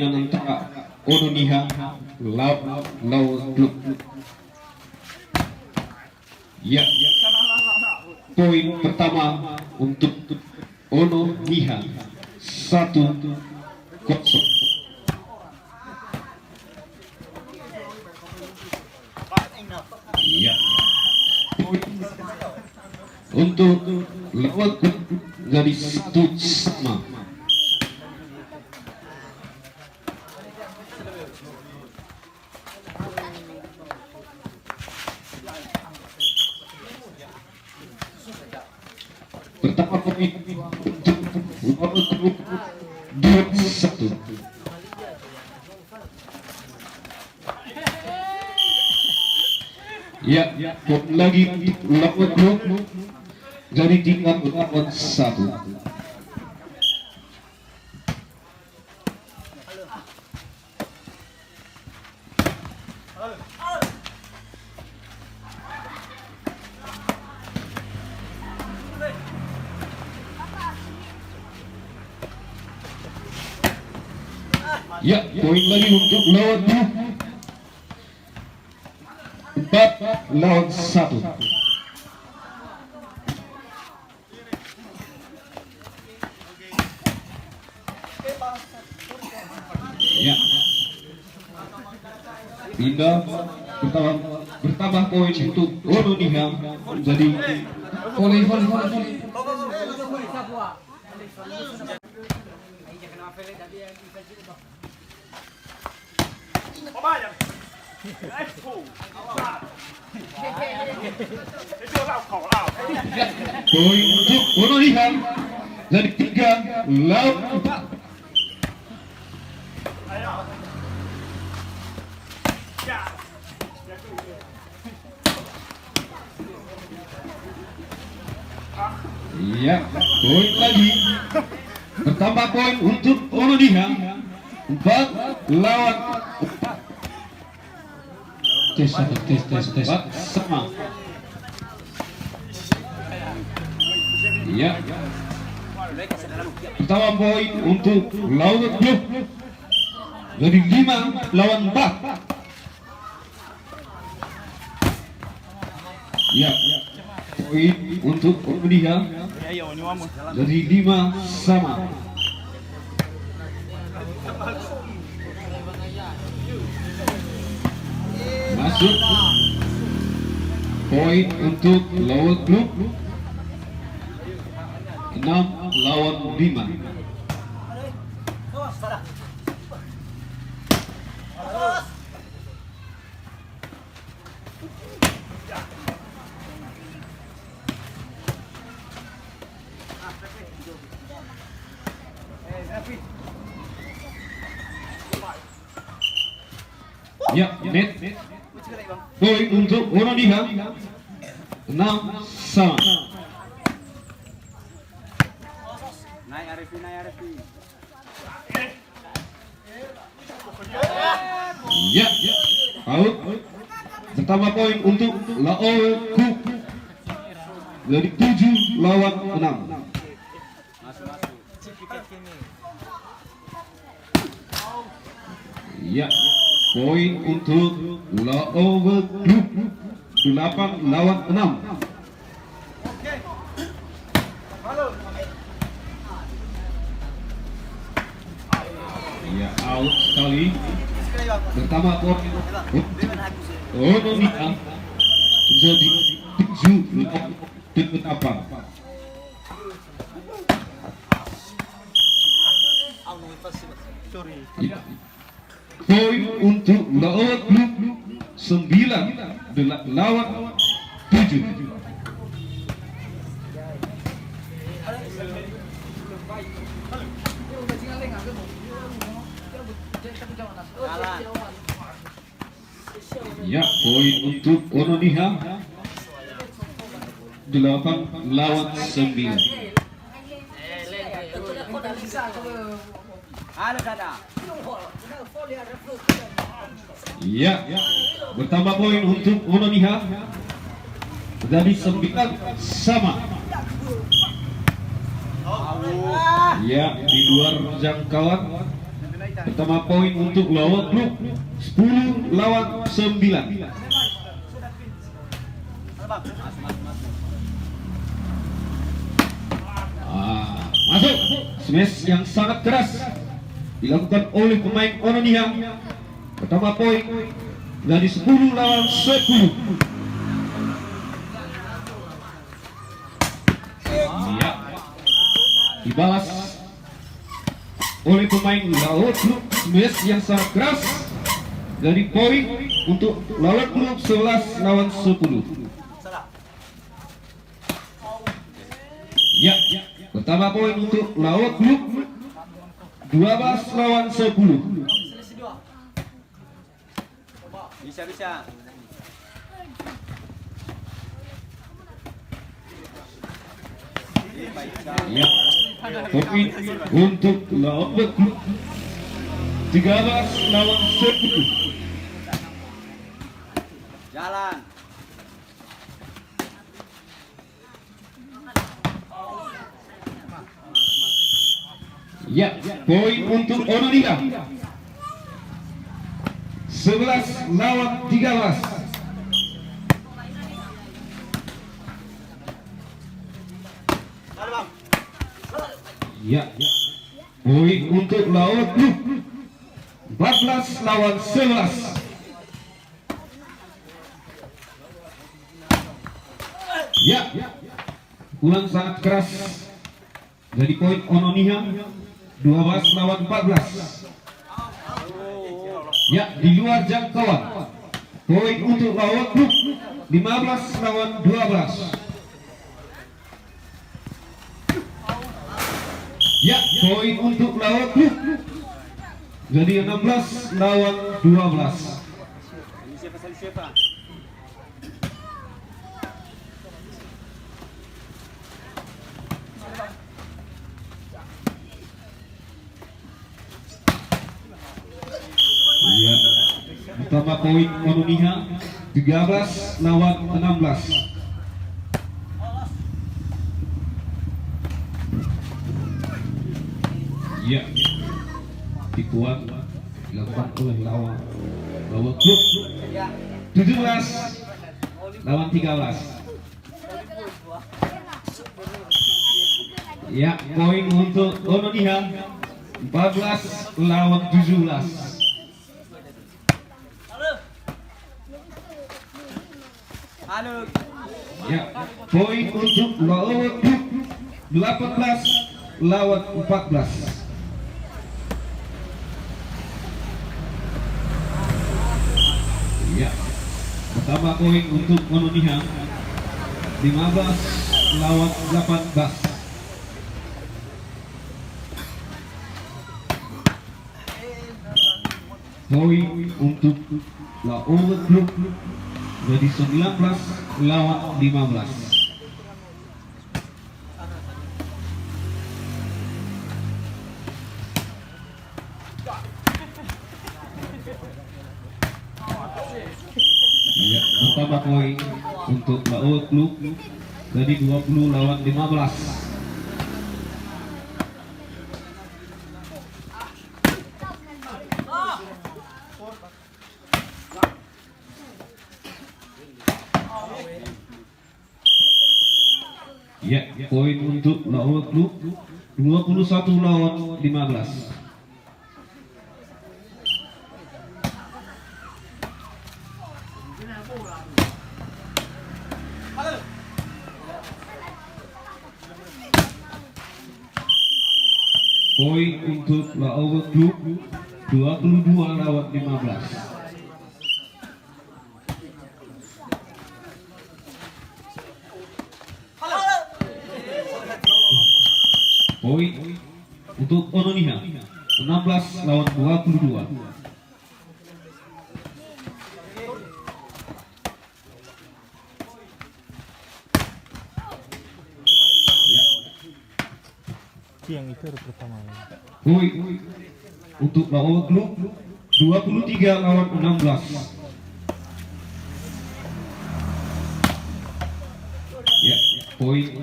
antara Ono Niha lawan klub. Ya, poin pertama untuk Ono Niha 1-0. Ya, poin untuk lawan klub jadi 1-1. Pertama poin untuk lawan klub 2-1. Ya, poin lagi untuk lawan klub jadi tinggal lawan 1. Ya, poin lagi untuk lawan klub 4-1. Ya, pindah bertambah poin untuk Ono Niha jadi volley. Poin untuk Ono Niha jadi 3-4. Ya, poin lagi bertambah poin untuk Ono Niha 4-4. Tes sama. Ya, pertama poin untuk lawan klub jadi 5-4. Ya, poin untuk Ono Niha jadi 5 sama. Masuk poin untuk lawan klub 6-5. Ya, net poin untuk Ono Niha 6 sama. Ya, out. Pertama poin untuk Laoku jadi 7-6. Ya, poin untuk Laoku 8-6. Ya, out sekali. Pertama poin Ono Niha jadi 7-8. Ya. Poin untuk lawan klub 9-7. Ya, poin untuk Ono Niha 8-9. Ya, bertambah poin untuk Ono Niha jadi 9 sama. Ya, di luar jangkauan. Pertama poin untuk lawan klub 10-9. Masuk. Smash yang sangat keras dilakukan oleh pemain Ononia. Pertama poin dari 10-10. Ya. Dibalas oleh pemain lawan klub. Smash yang sangat keras dari poin untuk lawan klub 11-10. Ya. Pertama poin untuk lawan klub 12-10. Bisa. Ya. Poin untuk lawan klub 13-10. Jalan. Ya, poin untuk Ononia 11-13. Ya, poin untuk lawan klub 14-11. Ya, pukulan sangat keras dari poin Ononia 12-14. Ya, di luar jangkauan. Poin untuk lawan klub 15-12. Ya, poin untuk lawan klub jadi 16-12. Siapa? Ya, pertama poin Ononia 13-16. Ya, dikuat dilakukan oleh lawan klub 17-13. Ya, poin untuk Ononia 14-17. Halo. Ya, poin untuk lawan klub 18-14. Ya, pertama poin untuk Ononia 15-18. Poin untuk lawan klub jadi 19-15. Ya, pertama poin untuk lawan klub jadi 20-15. Ya, poin untuk lawan klub 21-15. Poin untuk lawan klub 22-15. Poin untuk Ononia 16-22. Yang itu pertama. Poin untuk lawan klub 23-16. Ya, poin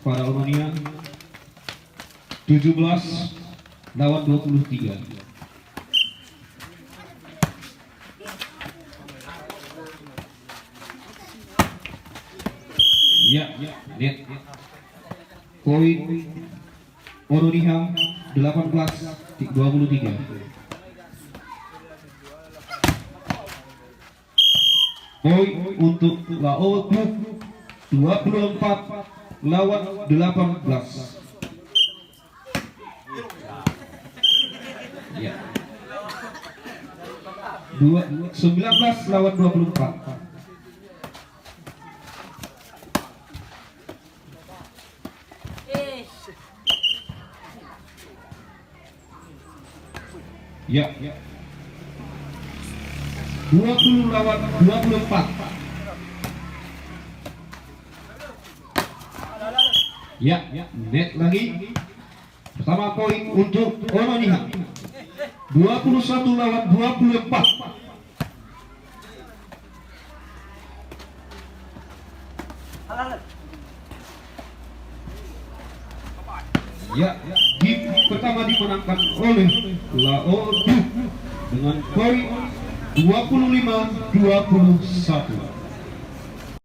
para Ononia 17-23. Ya, net. Poin Ononiha 18-23. Poin untuk Lao 24-18. Ya. 19-24. Ya. 20-24. Ya, net lagi. Pertama poin untuk Ononiha. 21-24. Ya, game pertama dimenangkan oleh Lao dengan poin 25-21.